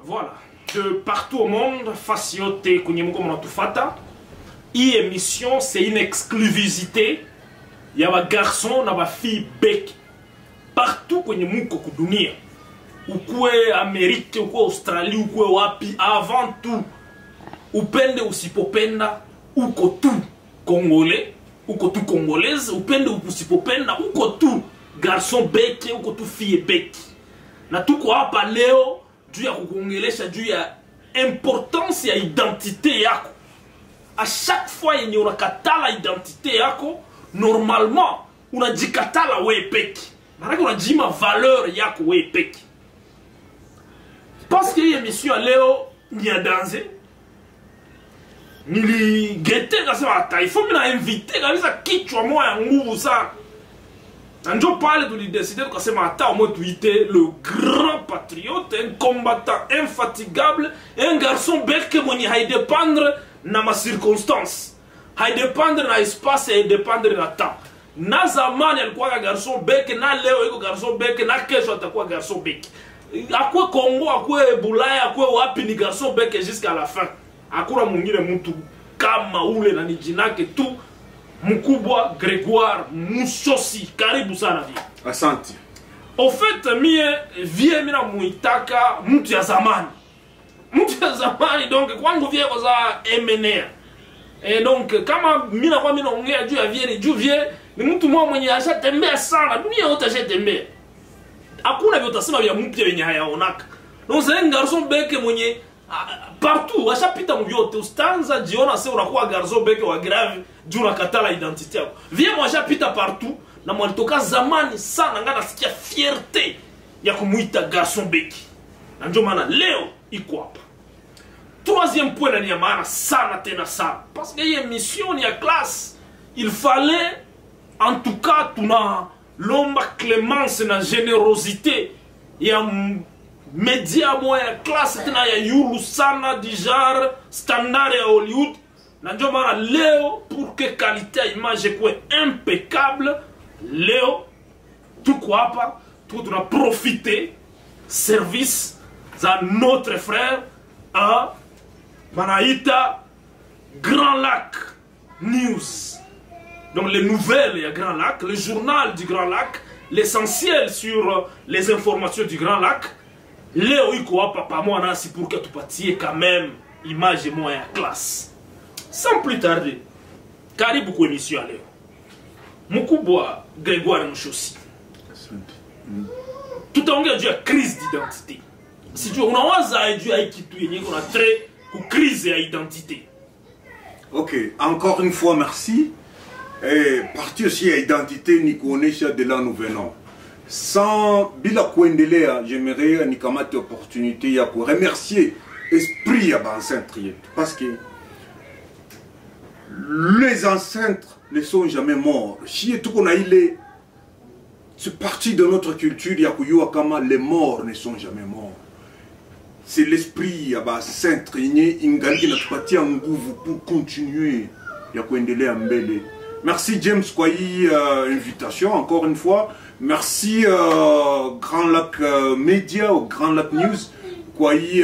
Voilà. De partout au monde, Faciote Kunyemoko Monatufata. Cette émission, c'est une exclusivité. Il y a des garçons, il y a des filles bec. Partout Kunyemoko Kudunia. Ou quoi Amérique, ou quoi Australie, ou quoi Wapi, avant tout. Ou pende ou sipopenda, ou quoi tout Congolais, ou quoi tout Congolaise, ou pende ou sipopenda, ou quoi tout garçon bec, ou quoi tout fille bec. Na tout quoi pas Léo. Juu ya kukuongelesha juu ya importance ya identité yako. À chaque fois yenye unakatala identité yako, normalement unajikatala wewe peke. Maana unajima valeur yako wewe peke. Parce que hii émission ya leo ni ya danse. Niligete kasema hata il faut mina inviter kabisa kichwa moja ya nguvu sana. Njo pale tulideside tukasema hata omwe tuite le grand patriote, un combattant infatigable, un garçon beke mwenye haidependre na ma circonstance, haidependre na espace, haidependre na temps. Na zamani alikuwa garçon beke, na leo iko garçon beke, na kesho atakuwa garçon beke. Akwe Congo, akwe Bulaya, akwe wapi ni garçon beke jusqu'à la fin. Hakuna mwingine mtu kama ule na nijinake tu. Mkubwa Grégoire Musosi, karibu sana vile. Asante. Au fait, vie mina muitaka mtu ya zamani. Mtu ya zamani, donc kwangu vie kwa za emenea. Et donc kama mina kwa mina ongea juu ya vie ni juu vie ni mtu mwenye ashatembea sana, dunia yote ashatembea. Hakuna vile utasema vya mpya wenye hayaonaka. Donc c'est un garçon beke mwenye partout, ashapita mvyote, ustanza jiona se unakuwa garçon beke wa grave juu nakatala identité yako. Vie moi ashapita partout na mwalitoka zamani sana nga nasikia fierté ya kumuita garçon beke. Na ndio maana leo iko hapa. Troisième point na ni ya maana sana tena sana. Parce que hii émission ni ya classe. Il fallait en tout cas tuna lomba clémence na générosité ya média moya classe tena ya yulu sana du genre standard ya Hollywood. Na ndio maana leo pour que qualité ya image kwa impeccable, leo tuko hapa tuna profiter service za notre frère à Manaïta Grand Lac News. Donc les nouvelles à Grand Lac, le journal du Grand Lac, l'essentiel sur les informations du Grand Lac. Léo iko hapa pamoja nasi pour que tupatie quand même image moja ya classe. Sans plus tarder, karibu kwa émission leo. Mkubwa Grégoire Musosi. Tutaongea juu ya crise d'identité. Si tu unawaza juu ya kitu yenye kuna très ku crise ya identité. Ok, encore une fois merci. Et parti aussi à identité ni kuonesha de là nous venons. Sans bila kuendelea, j'aimerais ni kamate opportunité ya ku remercier esprit ya ancêtres parce que les ancêtres ne sont jamais morts. Si tout qu'on a il c'est partie de notre culture ya kuyua kama les morts ne sont jamais morts. C'est l'esprit ya ancêtres yenye ingali na tupatia nguvu pour continuer ya kuendelea mbele. Merci James kwa hii invitation encore une fois. Merci Grand Lac Media ou Grand Lac News kwa hii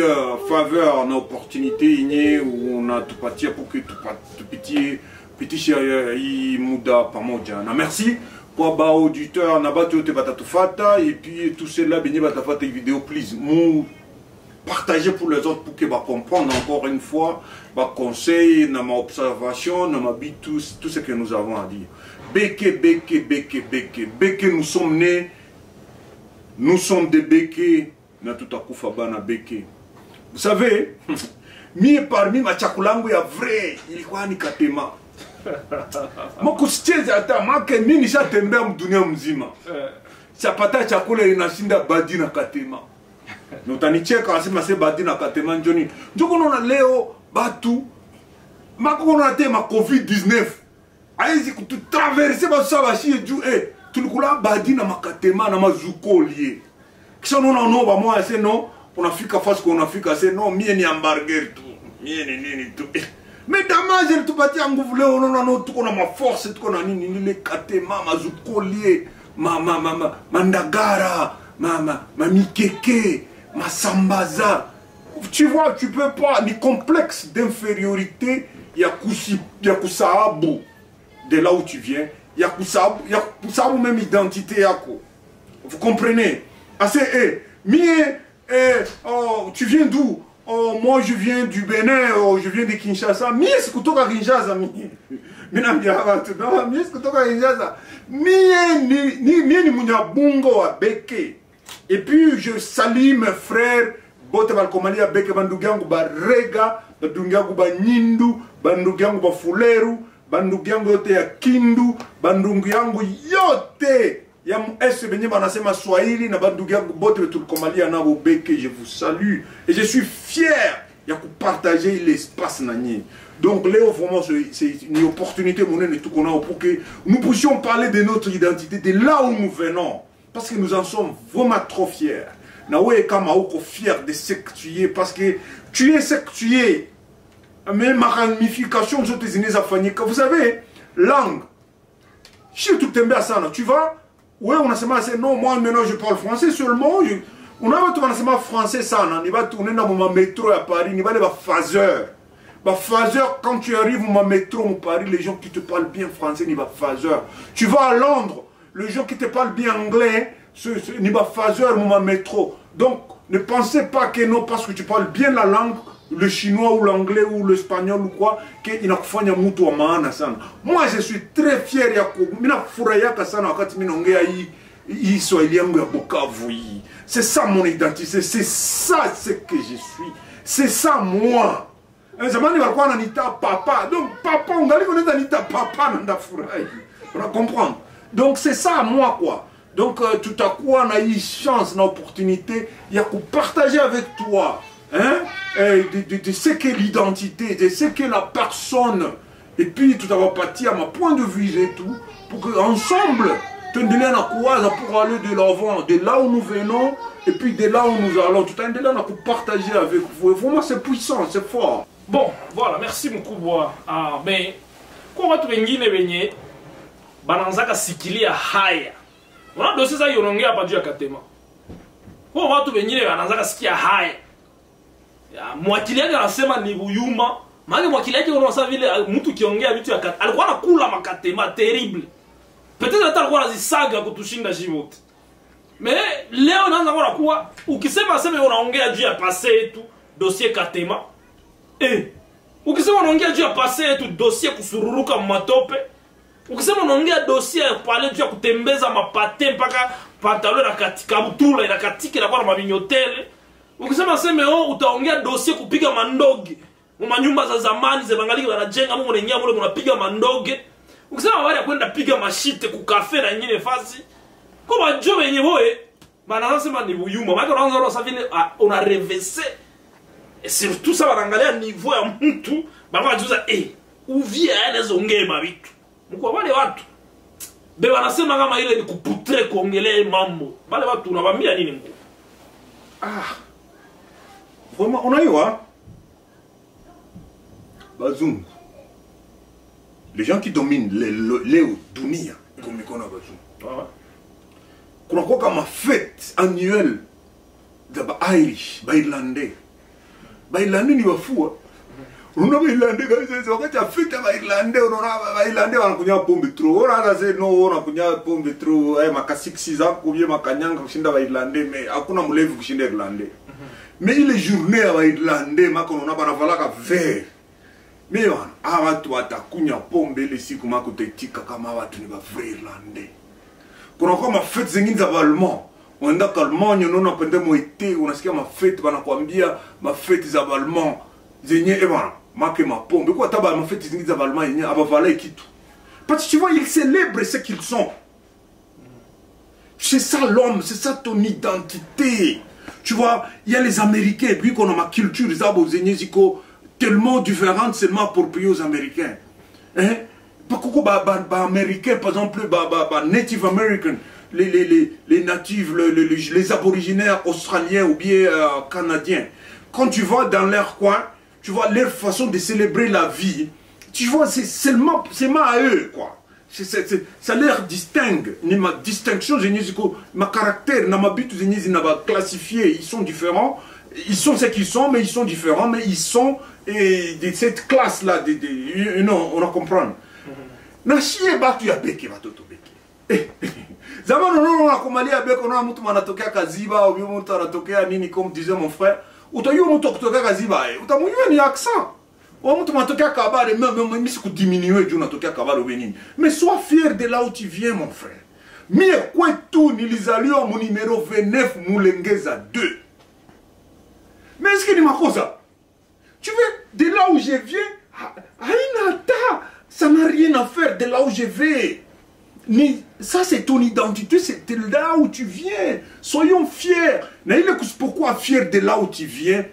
faveur na opportunité yenye unatupatia pour que tupitishe hii muda pamoja. Na merci kwa ba auditeur na batu yote batatufata et puis tout cela benye batafata vidéo please mu partager pour les autres pour que ba comprendre encore une fois ba conseil na ma observation na ma bit tout ce que nous avons à dire. Beke nous sommes nés, nous sommes des beke na tutakufa bana beke. Vous savez, mie parmi ma chakulangu ya vrai ilikuwa ni Katema. Moko sicheze hata make mimi nishatembea mdunia mzima. Chapata chakula inashinda badi na Katema. Notanicheka asema se badi na Katema njoni. Njoko nona leo batu mako na tema COVID-19. Aizi kututraverser basa bashi ju tulikula badi na makatema na mazuko lié. Kisha nona no ba moi c'est non, on afika face qu'on afika c'est non mie ni hamburger tu. Mie ni nini tu. Mais damage tu patia nguvu leo nona no tuko na ma force tuko na nini ni katema mazuko lié. Mandagara, ma mikeke, ma sambaza. tu vois, tu peux pas, ni complexe d'infériorité, il y a Kusahabu, de là où tu viens, il y a Kusahabu même identité, yako. Vous comprenez? Oh, tu viens d'où? Oh, moi je viens du Bénin, oh, je viens de Kinshasa. Mies kutoka Kinshasa, mies kutoka Kinshasa. Mie ni munyabungo wa beke. Et puis je salue mes frères, bote balkomali ya beke, bandugu yangu ba Rega, bandugu yangu ba Nyindu, bandugu yangu ba Fuleru, bandugu yangu yote ya Kindu, bandugu yangu yote ya mwese benye banasema Swahili na bandugu yangu bote tulikomalia na beke. Je vous salue et je suis fier ya partager l'espace nani. Donc Léo, vraiment c'est une opportunité monnaie tout qu'on a pour que nous puissions parler de notre identité, de là où nous venons, parce que nous en sommes vraiment trop fiers. Nawe kama uko fier de sectuer parce que tu es sectué. Mais ma ramification zote zineza fanyika. Vous savez, langue. Si tu t'aimes bien ça, tu vas. Ouais, on a seulement assez. Non, moi maintenant je parle français seulement. On a seulement français ça. On va tourner dans mon métro à Paris. On va aller à phaseur. Phaseur, quand tu arrives au métro à Paris, les gens qui te parlent bien français, ils vont phaseur. Tu vas à Londres, les gens qui te parlent bien anglais, ils vont phaseur au métro. Donc, ne pensez pas que non, parce que tu parles bien la langue, le chinois ou l'anglais ou l'espagnol ou quoi, qu'il n'a pas de mutu wa maana sana. Moi, je suis très fier ya ko. Mina furayaka sana wakati minongea hii Swahili yangu ya Bukavu. C'est ça mon identité, c'est ça ce que je suis. C'est ça moi. Zamani walikuwa wananiita papa. Donc papa, ungali connaît nita papa nanda furahi. On comprend. Donc c'est ça moi quoi. Donc tout à coup on a eu chance, une opportunité, il y a qu'on partager avec toi. Hein, de ce qu'est l'identité, de ce qu'est la personne. Et puis tout à l'heure partir à ma point de vue et tout, pour qu'ensemble, pour aller de l'avant, de là où nous venons, et puis de là où nous allons, tout à l'heure pour partager avec vous. Et vraiment c'est puissant, c'est fort. Bon, voilà, merci beaucoup. Mais, quand on va venir, bananzaka sikili ya haya. On a dossier ça yonongea pa juu ya Katema. Kwa watu wengine wanaanza sikia haya. Mwakiliaji anasema ni Buyuma. Maana mwakiliaji unaona vile mtu kiongea vitu ya Katema. Alikuwa anakula makatema terrible. Peut-être hata alikuwa anazisaga kutushinda shivote. Mais leo naanza kuona kuwa ukisema unaongea juu ya passé yetu dossier Katema. Ukisema unaongea juu ya passé yetu dossier kusururuka matope. Ukisema unaongea dossier ya pale juu ya kutembeza mapate mpaka pantalon na katika butula ina katika na kwa mabinyotele. Ukisema utaongea dossier kupiga mandoge. Mwa nyumba za zamani za bangaliki wanajenga mungu nengia mule mnapiga mandoge. Ukisema habari ya kwenda piga mashite ku cafe na nyingine fasi. Kwa majobe yenyewe wewe banasema ni Buyuma. Maana unaanza rosa vile una reverser. Et surtout ça banangalia niveau ya mtu baba juza uvia anaweza ongea mabitu. Mko wale watu be wanasema kama ile ni kuputre kuongelea mambo. Wale watu unawaambia nini mko? Vraiment unaiwa Bazungu. Les gens qui dominent les dunia comme ils connaissent Bazungu. Kuna kwa kama fête annuelle de Irish, Irlandais. Irlandais ni wafua. Unaona Irlandais kabisa wakati afika Irlandais unaona Irlandais wanakunywa pombe trop. Unaona sasa no wanakunywa pombe trop makasi 6 ans kubye makanyanga kushinda Irlandais mais hakuna mlevi kushinda Irlandais. Mais ile journée ya Irlandais mako unaona banavalaka vert. Mais watu watakunywa pombe ile siku mako tetika kama watu ni ba vrai Irlandais. Kuna kama fête zingine za Allemand. Wenda Allemagne unaona pende moite unasikia mafete banakwambia mafete za Allemand zenye make mapombe kwa taba mafete zingi za Allemand yenye abavala kitu. Parce que tu vois ils célèbrent ce qu'ils sont. C'est ça l'homme, c'est ça ton identité. Tu vois, il y a les Américains puis qu'on a ma culture zabo zenye ziko tellement différente seulement pour payer aux Américains. Hein? Pourquoi Américains par exemple Native American les natifs, les aboriginaires australiens ou bien canadiens, quand tu vas dans leur coin, tu vois leur façon de célébrer la vie, tu vois, c'est seulement à eux, quoi. Ça leur distingue. Ma distinction, ma caractère, ma but, classifié, ils sont différents. ils sont ce qu'ils sont, mais ils sont différents, mais ils sont de cette classe-là, non, on a compris. Na shie batu ya beke batoto beke. Zamani unaona kumalia beke unaona mtu anatokea Kaziba au mtu anatokea nini comme disait mon frère. Utayua mtu kutokea Kaziba utamjua ni accent. Ou mtu anatokea Kabare même si kudiminuer juu unatokea Kabare ou nini. Mais sois fier de là où tu viens mon frère. Mie kwetu nilizaliwa mu numéro 29 Mulengeza 2. Mais est-ce que ni makosa? Tu veux de là où je viens Hainata. Ça n'a rien à faire de là où je vais. Ça, c'est ton identité, c'est là où tu viens. Soyons fiers. Pourquoi fier de là où tu viens?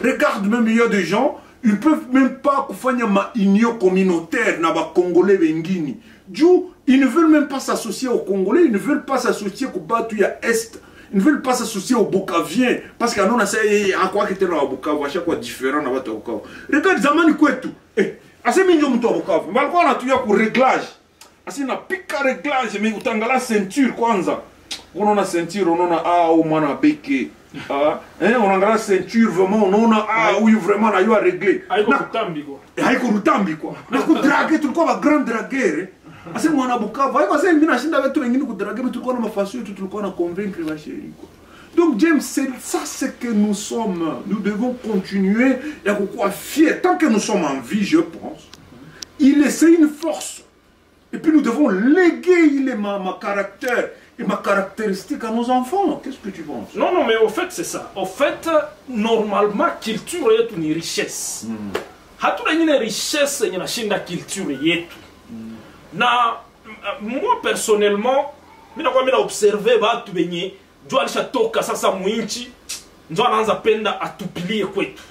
Regarde, même il y a des gens, ils ne peuvent même pas faire une union communautaire dans les Congolais. Ils ne veulent même pas s'associer aux Congolais, ils ne veulent pas s'associer au Batuya Est. Ils ne veulent pas s'associer aux Bukaviens. Parce qu'on a essayé à quoi que tu es dans Bukavu, à chaque fois différent dans Bukavu. Regarde, Zamani Kwetu. Assez mignon de Bukavu. Mais on a tué pour réglage. Assez na pika réglage, mais on a la ceinture, kwanza. On a la ceinture, on a ou mana beke. On a la ceinture, vraiment, on a oui, vraiment, on a eu à régler. Aïko Rutambi, quoi. Aïko Rutambi, quoi. On a dragué, tout le monde, grand dragueur. Assez mwana Bukavu. Aïko, c'est une machine avec tout le monde qui drague, mais tout le monde a façon, tout le monde a convaincre ma chérie, quoi. Donc James, c'est ça ce que nous sommes. Nous devons continuer et à quoi fiers. Tant que nous sommes en vie, je pense, c'est une force. Et puis nous devons léguer ma caractère et ma caractéristique à nos enfants. Qu'est-ce que tu penses? Non, non, mais au fait, c'est ça. Au fait, normalement, culture est une richesse. Hatuna une richesse, il y a une culture. Moi, personnellement, je vais observer, Ndio alishatoka sasa mwinchi, ndio anaanza penda atupilie kwetu.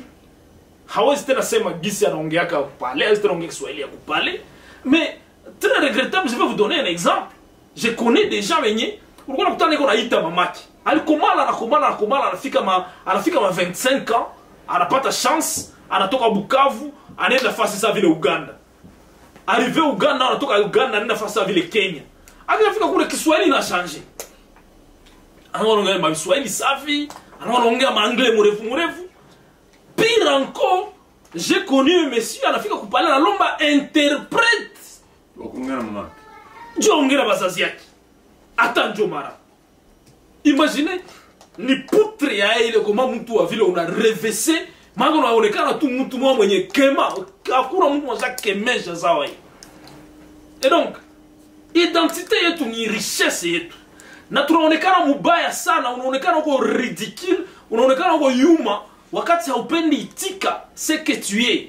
Hawezi tena sema gisi anaongeaka pale, hawezi tena ongea Kiswahili ya kupale. Mais très regrettable, je vais vous donner un exemple. Je connais des gens wenye ulikuwa unakutana niko naita mamaki. Alikomala anafika ma 25 ans, anapata chance, anatoka Bukavu, anaenda fasi sa vile Uganda. Arrivé Uganda, anatoka Uganda anaenda fasi sa vile Kenya. Akifika kule Kiswahili na changer. Anaongea Kiswahili safi, anaongea anglais mrefu. Pire encore, j'ai connu un monsieur anafika kupala na lomba interprète. Wakuongea na mama. Ndio ongea bazazi yake. Hata ndio mara. Imaginez ni putre ya ile kama mtu wa vile una revese, maana unaonekana tu mtu mwenye kema, hakuna mtu mmoja kemesha sawa hii. Et donc, identité yetu ni richesse yetu. Na tunaonekana mubaya sana, unaonekana uko ridicule, unaonekana uko yuma, wakati haupendi itika ce que tu es.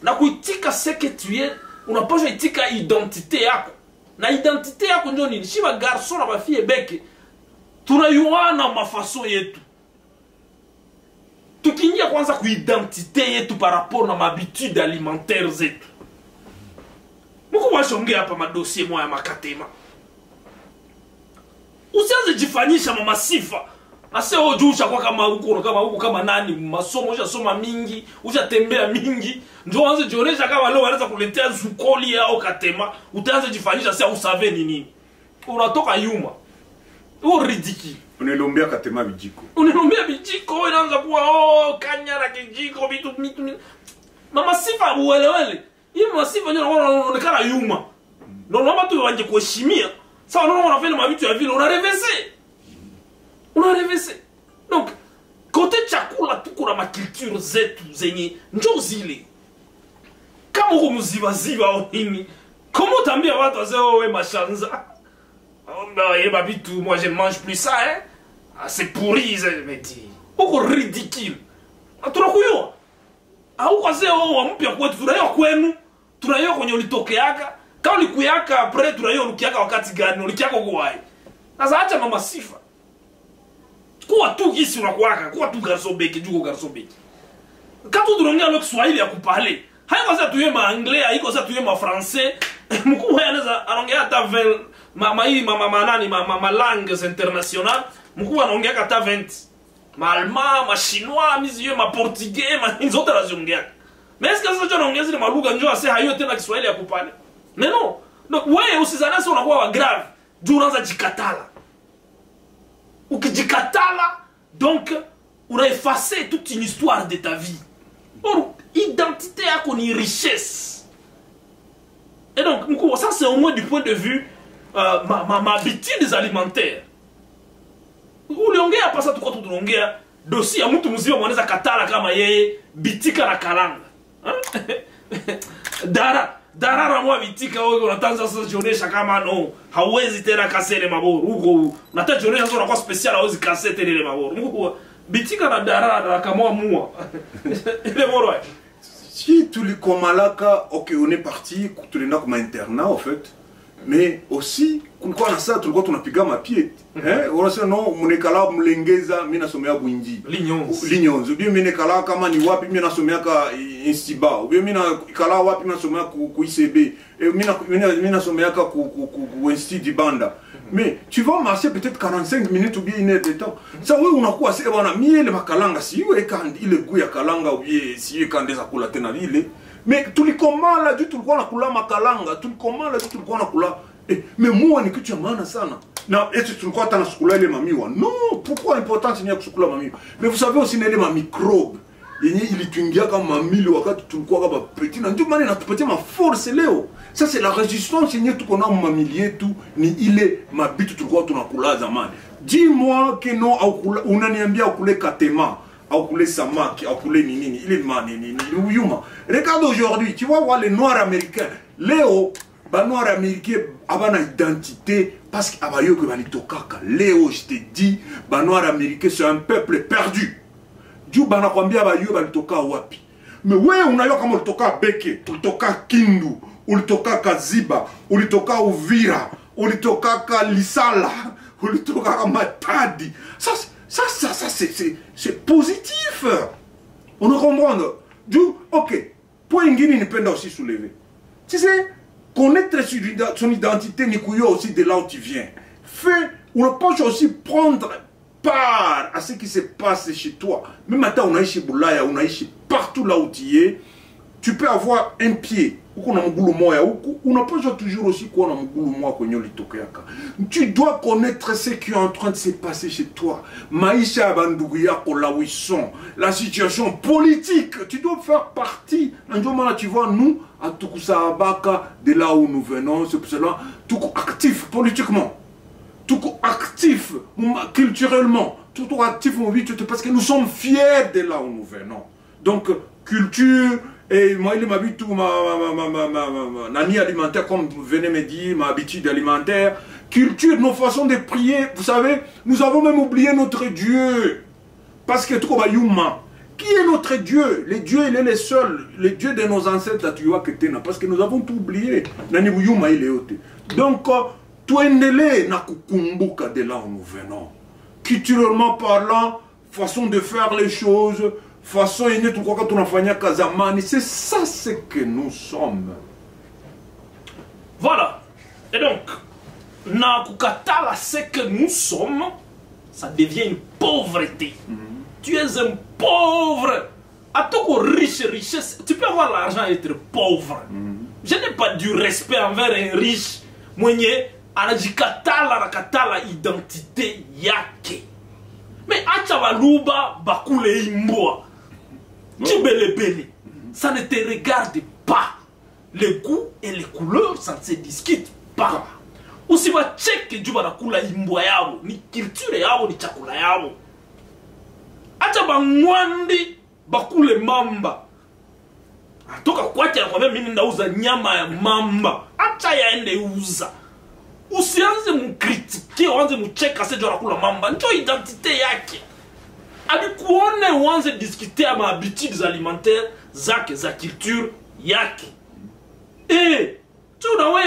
Na kuitika ce que tu es, unapaswa itika identité yako. Na identité yako ndio nini? Shiba garçon na bafie beke, tunayuana mafaso yetu. Tukiingia kwanza ku identité yetu par rapport na mabitude alimentaire zetu. Muko washongea hapa madossier moya makatema. Usianze jifanyisha mama sifa. Ase ojusha kwa kama huko kama nani masomo ushasoma mingi, ushatembea mingi, ndio anze jionesha kama leo anaweza kuletea zukoli au katema, utaanze jifanyisha sasa usave ni nini. Unatoka yuma. Uo ridicule. Unelombea katema bijiko. Unelombea bijiko inaanza kuwa kanyara kijiko vitu. Mama sifa uelewele. Hii mama sifa ndio unaonekana yuma. Ndio naomba tu wanje kuheshimia. Ça, on a fait le mavitu à ville, on a rêvé. Donc, côté chakula, tout qu'on a ma culture zetu, zenye, njo zile. Kama uko mziva au nini, comment t'ambia watu wazee wewe machanza? Mavitu, moi je ne mange plus ça, hein? Ah, c'est pourri, mais dis. Uko ridicule. Tunakuyo. Au wazee wao mpya kwetu, tunayo kwenu, tunayo kwenye ulitokeaka. Kama ulikuyaka après tunayo ulikiaka wakati gani? Ulikiaka uko wapi? Sasa acha mama sifa. Kuwa tu gisi unakuwaka, kuwa tu garçon beki, juko garçon beki. Kama tunaongea leo Kiswahili ya kupale, haiko sasa tuye ma anglais, haiko sasa tuye ma français. Mkubwa anaweza anaongea hata ma langues internationales. Mkubwa anaongea hata 20. Ma allemand, ma chinois, mizio ma portugais, ma zote anaziongea. Mais est-ce que sasa tunaongea zile malugha njoo ase hayo tena Kiswahili ya kupale? Mais non. Donc, ouais, usizanasi unakuwa wa grave. Juu unaanza jikatala. ukijikatala donc unaeffacer toute une histoire de ta vie. Or identité yako ni richesse. Et donc ça c'est au moins du point de vue ma habitudes alimentaires. Uliongea pasa tukwa tunaongea dosi ya mtu mzima mwanaweza katala kama yeye bitika na karanga. Dara mwa bitika wewe unatanza sasa jionesha kama no hauwezi tena kasele maboro huko unataka jionesha sasa unakuwa special hauwezi kasele tena ile maboro huko bitika na dara kama mua ile moro. Si tulikomalaka, ok, on est parti, tulenda comme internat en fait, mais aussi kulikuwa na saa tulikuwa tunapiga mapied. Unasema no mnekala mlengeza mimi nasomea Bwinji. Linyons. Ubie mimi nekala kama ni wapi mimi nasomea ka Instiba. Ubie mimi nakala wapi mimi nasomea ku ICB. Mimi nasomea ka ku Institut Dibanda. Mais tu vas marcher peut-être 45 minutes ou bien une heure de temps. Ça oui unakuwa sasa bwana mie le makalanga si yeye kandi ile gu ya kalanga ou bien si yeye kandi za kula tena vile. Mais tulikomala du tulikuwa nakula makalanga, tulikomala du tulikuwa nakula. Mais moi ni kitu ya maana sana. Na eti tulikuwa tana sukula ile mamiwa. Non, pourquoi l'important c'est kusukula mamiwa. Mais vous savez aussi ile microbe. Yenye ilituingia kama mamili wakati tulikuwa kama petit na ndio maana inatupatia ma force leo. Ça c'est la résistance yenye tuko na mamili yetu ni ile mabitu tulikuwa tunakula zamani. Dis-moi que non unaniambia ukule katema, au kule samaki, au kule nini, ile ni uyuma. Regarde aujourd'hui, tu vas voir les noirs américains. Léo ba noir américain abana identité parce que abayo que balitokaka. Léo je te dis, ba noir américain c'est un peuple perdu. Dieu bana kwambia bayo balitoka wapi. Mais wewe unayo kama ulitoka Beke, ulitoka Kindu, ulitoka Kaziba, ulitoka Uvira, ulitoka Lisala, ulitoka Matadi. Ça c'est positif. On ne comprend. Du ok. Point ingini nipenda aussi soulever. Tu sais, connaître son identité ni kuyo aussi de là où tu viens. On peut aussi prendre part à ce qui se passe chez toi. Même maintenant, on a chez Boulaya, on a chez partout là où tu es. Tu peux avoir un pied. On a pas toujours aussi quoi on a. Tu dois connaître ce qui est en train de se passer chez toi. Maïcha Bandouria, là où ils sont. La situation politique. Tu dois faire partie. Tu vois, nous, à Tukusabaka, de là où nous venons, c'est pour cela, tout actif politiquement. Tout actif culturellement. Tout actif parce que nous sommes fiers de là où nous venons. Donc, culture. Et moi, il m'a vu tout ma nani alimentaire, comme vous venez me dire, ma habitude alimentaire, culture, nos façons de prier. Vous savez, nous avons même oublié notre Dieu. Parce que tout comme Yuma, qui est notre Dieu? Le Dieu, il est le seul. Le Dieu de nos ancêtres, tu vois que t'es là. Parce que nous avons tout oublié. Nani Yuma, il est ôté. Donc, tout est nélé, na kukumbuka de là où nous venons. Culturellement parlant, façon de faire les choses. Façon c'est ça ce que nous sommes. Voilà. Et donc, na kukatala ce que nous sommes, ça devient une pauvreté. Tu es un pauvre. À ton richesse, tu peux avoir l'argent et être pauvre. Je n'ai pas du respect envers un riche. Mwenye anajikatala nakatala identité yake. Mais acha baluba bakule imboa. Tibele-bele, ça ne te regarde pas. Les goûts et les couleurs, ça ne se discute pas. Aussi va check que juba nakula imbwa yabo, ni culture yabo, ni chakula yabo. Acha bangwandi bakule mamba. Atoka kwacha na kwambia mimi ndauza nyama ya mamba. Acha yaende uza. Usianze mkritike, uanze mcheka sejo nakula mamba. Ndio identite yake. Alikuone uanze discuter ama habitudes alimentaires zake za culture yake. Tu unawe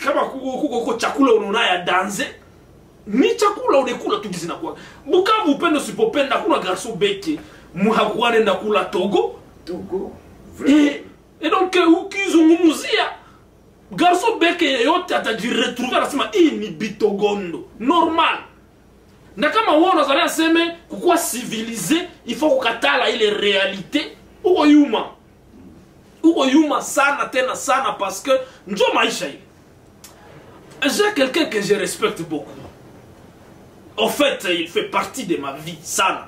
kama kuko chakula unaona ya danze ni chakula unekula tu gizina kwa. Bukavu upendo sipopenda kuna garçon beke muhakuane nda kula Togo. Et donc ukizungumzia garçon beke yote atajiretrouver anasema hii ni bitogondo normal. Na kama wao unazalia seme kukua civilisé, il faut kukatala ile réalité. Uko yuma sana tena sana parce que njo maisha hii. J'ai quelqu'un que je respecte beaucoup. au fait il fait partie de ma vie sana.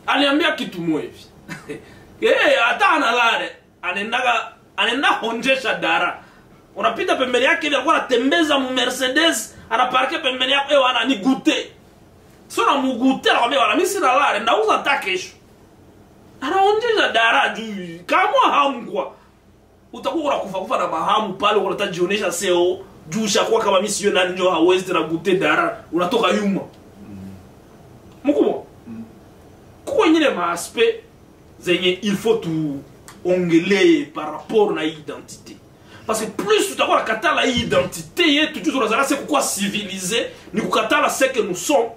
Aliambia kitu moja hivi. Hata analale anaenda honjesha dara. Unapita pembeni yake ile alikuwa anatembeza mu Mercedes, anaparkia pembeni yako ni goûter. Sio na mugute anakwambia wala mimi sina lale ndauza hata kesho. Anaonjesha dara juu kama hamkwa. Utakuwa unakufa na mahamu pale unataka jionesha seo juu shakuwa kama mimi sio nani ndio hawezi na goûter dara unatoka yuma. Mkubwa. Kwa nyingine maaspect zenye il faut tu ongelee par rapport na identité. Parce que plus tutakuwa nakatala identité yetu tu tunazala c'est quoi civilisé ni kukatala c'est que nous sommes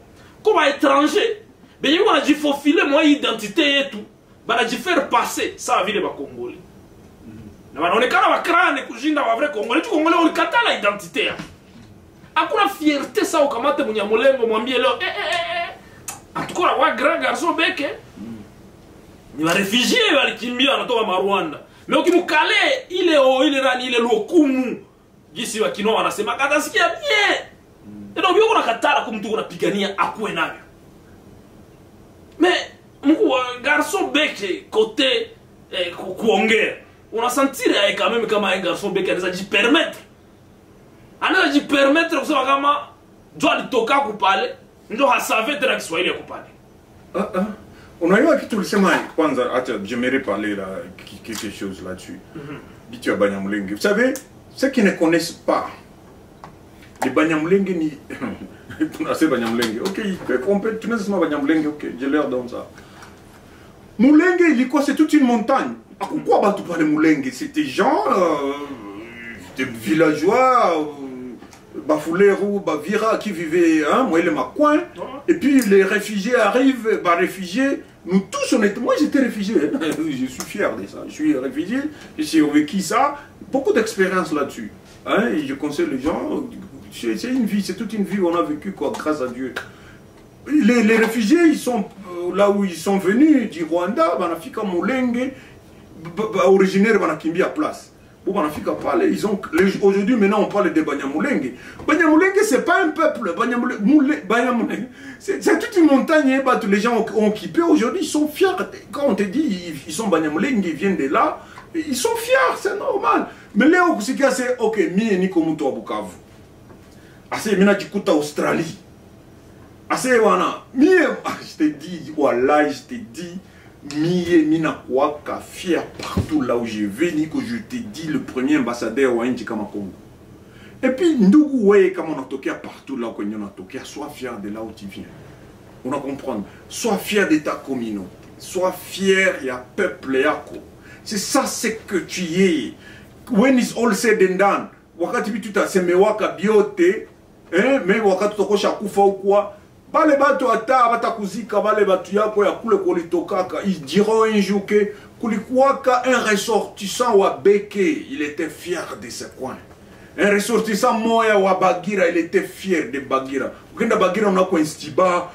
comme étrangers. Benye wana jifofile moi identité yetu bana jifaire passer ça vile ba Congolais. Na wanaonekana wakrane kushinda wa vrai Congolais. Tu Congolais ulikatala identité ya. Hakuna fierté ça ukamate Munyamulengo mwambie leo atukora wa grand garçon beke ni wa réfugiés walikimbia wanatoka Rwanda. Mais ukimukale ile rani ile lokumu gisi wa kinoa wanasema katasikia bien. Ndio bio kuna katala kumtu unapigania akuwe navyo. Mais mko garçon beke côté kuongea. Unasentir quand même kama un garçon beke anaweza jipermettre. Anaweza jipermettre kusema kama jo alitoka kupale ndio hasave tena Kiswahili ya kupale. Unajua kitu ulisema kwanza, acha j'aimerais parler là quelque chose là-dessus. Bitu ya Banyamulenge. Vous savez, ceux qui ne connaissent pas les Banyamulenge ni tunasema Banyamulenge. OK, on peut tunasema Banyamulenge, OK, je leur donne ça. Mulenge ilikuwa c'est toute une montagne. Pourquoi batu parler Mulenge? C'était gens des villageois Bafoulerou, Bavira qui vivaient, moi il est ma coin, et puis les réfugiés arrivent, réfugiés, nous tous on était, moi j'étais réfugié, je suis fier de ça, je suis réfugié, j'ai vécu ça, beaucoup d'expérience là-dessus, et je conseille les gens, c'est une vie, c'est toute une vie on a vécu quoi, grâce à Dieu. Les réfugiés, ils sont là où ils sont venus, du Rwanda, Banafika Mulenge, originaire Banakimbia place. Ils ont aujourd'hui maintenant on parle de Banyamulenge. Banyamulenge c'est pas un peuple. Banyamulenge c'est toute une montagne. Tous les gens ont occupé aujourd'hui, ils sont fiers. Quand on te dit ils sont Banyamulenge, ils viennent de là, ils sont fiers, c'est normal. Mais là où c'est OK, mie ni comme toi Bukavu. Assez mina dikuta Australie. Assez wana. Mie je te dis voilà, je te dis mina kwaka fier partout là où je vais, ni que je te dis le premier ambassadeur wa nchi kama Congo. Et puis ndugu wewe kama unatokea partout là où on unatokea, sois fier de là où tu viens. On a comprendre. Sois fier de ta communauté. Sois fier ya peuple yako. C'est ça c'est que tu es. When is all said and done, wakati bitu tasemewaka biote, mais wakati tokosha kufa ou quoi. Bale batu ata batakuzika bale batu yako ya kule kolitokaka, ils diront un jour que kulikuwaka un ressortissant wa Beke, il était fier de ce coin. Un ressortissant moya wa Bagira, il était fier de Bagira. Ukenda Bagira on a Kwenstiba,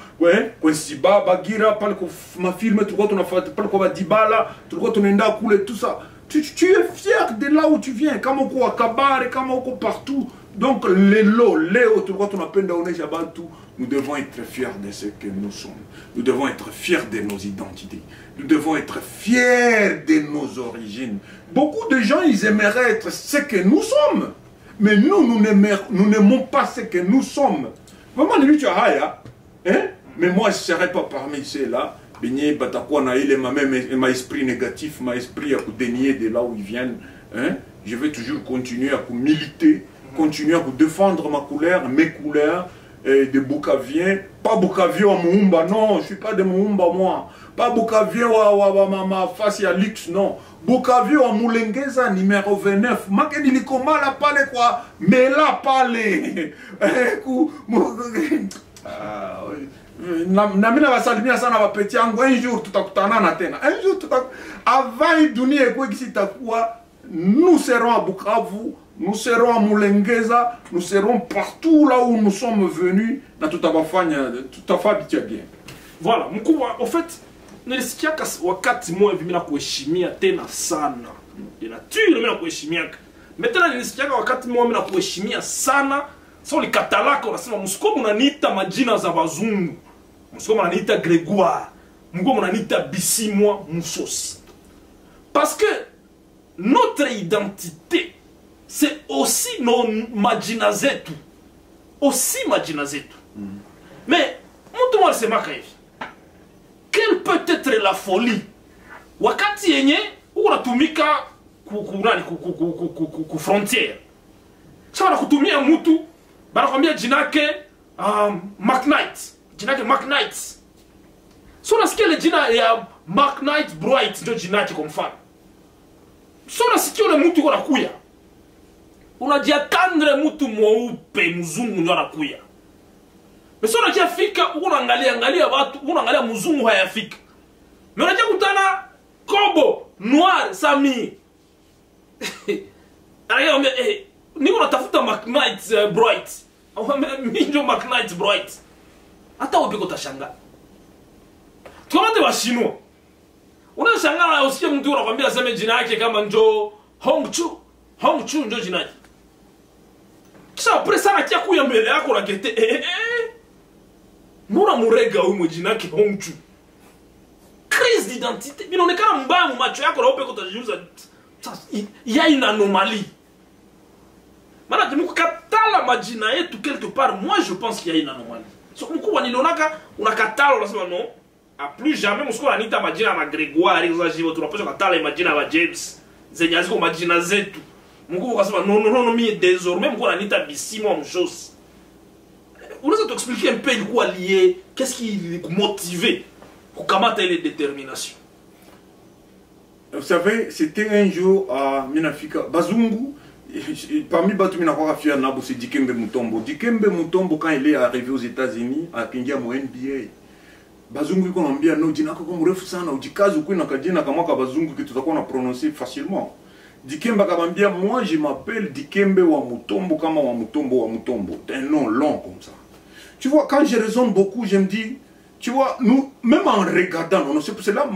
Kwenstiba Bagira pale ko ma film tulikuwa tunafanya pale kwa Dibala, tulikuwa tunaenda kule tout ça. Tu es fier de là où tu viens, kama uko Kabare, kama uko partout. Donc Léo, tulikuwa tunapenda onesha bantu. Nous devons être fiers de ce que nous sommes. Nous devons être fiers de nos identités. Nous devons être fiers de nos origines. Beaucoup de gens, ils aimeraient être ce que nous sommes. Mais nous n'aimons pas ce que nous sommes. Vraiment, mais moi, je ne serai pas parmi ceux-là. Il ma esprit négatif, ma esprit à dénier de là où ils viennent. Je vais toujours continuer à militer, continuer à défendre ma couleur, mes couleurs. De Bukavien, pas Bukavien à Moumba, non, je ne suis pas de Moumba moi. Pas Bukavien à ma face à Lix, non. Bukavien à Moulengeza numéro 29. Makedi Likoma la pale quoi, mais la pale. Namina vasalimia sana wapeti yangu, un jour tutakutana na tena. Un jour avant dunia ekwe kisitakuwa, nous serons à Bukavu. Nous serons à Moulengeza, nous serons partout là où nous sommes venus. Na tutafanya bien. Voilà, mkubwa, en fait, nilisikia wakati mmoja hivi mimi nakuheshimia tena sana. Ila tu mimi nakuheshimia. Mais tena nilisikia wakati mmoja mimi nakuheshimia sana Sasa ulikatalaka unasema msiko mnaniita majina za bazungu. Msiko mnaniita Grégoire. Msiko mnaniita Bisimwa Musosi. Parce que notre identité c'est aussi nos majina zetu. Aussi majina zetu. Mais mtu mwa alisema hivi. Quelle peut être la folie wakati yenye unatumika ku frontière. Sasa wanakutumia mtu banakwambia jinake McKnight. Jinake McKnight. So unasikia ile jina ya McKnight Bright ndio jinake kwa mfano. So unasikia ule mtu yuko nakuya. Unajiatandre mtu mweupe mzungu ndio anakuya. Mais so unajafika unaangalia watu, unaangalia mzungu hayafika. Mais unaja kutana Kobo, Noir, Sami. Anaambia niko natafuta McKnight Bright. Mimi ndio McKnight Bright. Hata wewe uko utashanga. Tukamate wa Chinois. Unashangaa usikie mtu anakuambia aseme jina yake kama njo Hongchu. Hongchu ndio jina yake. Kisha après ça nakia kuya mbele yako na kete mbona murega huyu jina yake Hongchu. Crise d'identité. Inaonekana mbaya mu macho yako na upe kutajiuza. Il y a une anomalie. Maana tunakatala majina yetu quelque part, moi je pense qu'il y a une anomalie. So mkubwa nilionaka unakatala unasema non, a plus jamais msiko anita majina na Grégoire exagero tunapaswa katala majina ya James zenye aziko majina zetu. Mkubwa akasema non mimi désormais mko anita Bisimwa Musosi. Unaweza tu expliquer un peu ilikuwa lié, qu'est-ce qui le motivait kukamata ile détermination? Vous savez, c'était un jour à Minafika. Bazungu, parmi Batu Minafika Fia Nabo, c'est Dikembe Mutombo. Dikembe Mutombo, quand il est arrivé aux États-Unis, à Kenya, au NBA, Bazungu, il a dit, non, comme refu sana, ou dikazu, ou nakadina, comme moi, Bazungu, que tout à coup on a prononcé facilement. Dikembe Kabambia, moi je m'appelle Dikembe wa Mutombo, comme wa Mutombo wa Mutombo. C'est un nom long comme ça. Tu vois, quand je raisonne beaucoup, je me dis, tu vois, nous, même en regardant, c'est pour cela que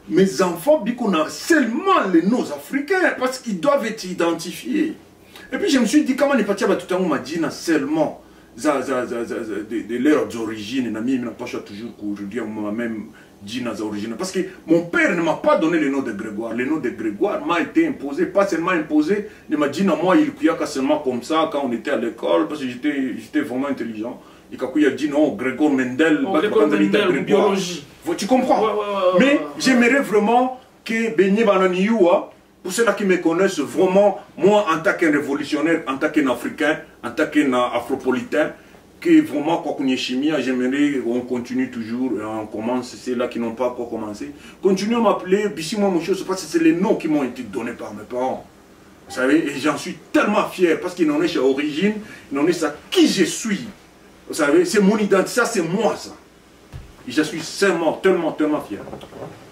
mes enfants, on a seulement les noms africains parce qu'ils doivent être identifiés. Et puis je me suis dit, comment les partis m'a seulement de leurs origines, je n'ai pas toujours aujourd'hui moi-même origines. Parce que mon père ne m'a pas donné le nom de Grégoire. Le nom de Grégoire m'a été imposé, pas seulement imposé, il m'a dit, moi, il y a seulement comme ça quand on était à l'école, parce que j'étais vraiment intelligent. Il a dit non, Grégoire Mendel, biologie. Tu comprends? Mais j'aimerais vraiment que Benye Bananiyoua, pour ceux qui me connaissent vraiment, moi en tant qu'un révolutionnaire, en tant qu'un Africain, en tant qu'un Afropolitain, que vraiment, quoi qu'on y ait chimie, j'aimerais qu'on continue toujours, on commence, c'est là qui n'ont pas encore commencé. Continuez à m'appeler Bisimwa Musosi, parce que c'est les noms qui m'ont été donnés par mes parents. Vous savez, et j'en suis tellement fier, parce qu'ils n'en est chez origine, ils n'en est ça qui je suis. Vous savez, c'est mon identité, ça c'est moi ça. Et je suis tellement fier.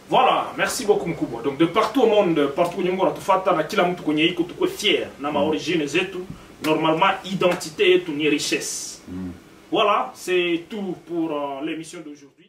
Voilà, merci beaucoup Mkubwa. Donc de partout au monde, partout où on a tout fait, na kila mtu kwenye iko tukwe fier na ma origine zetu, normalement identité yetu ni richesse. Voilà, c'est tout pour l'émission d'aujourd'hui.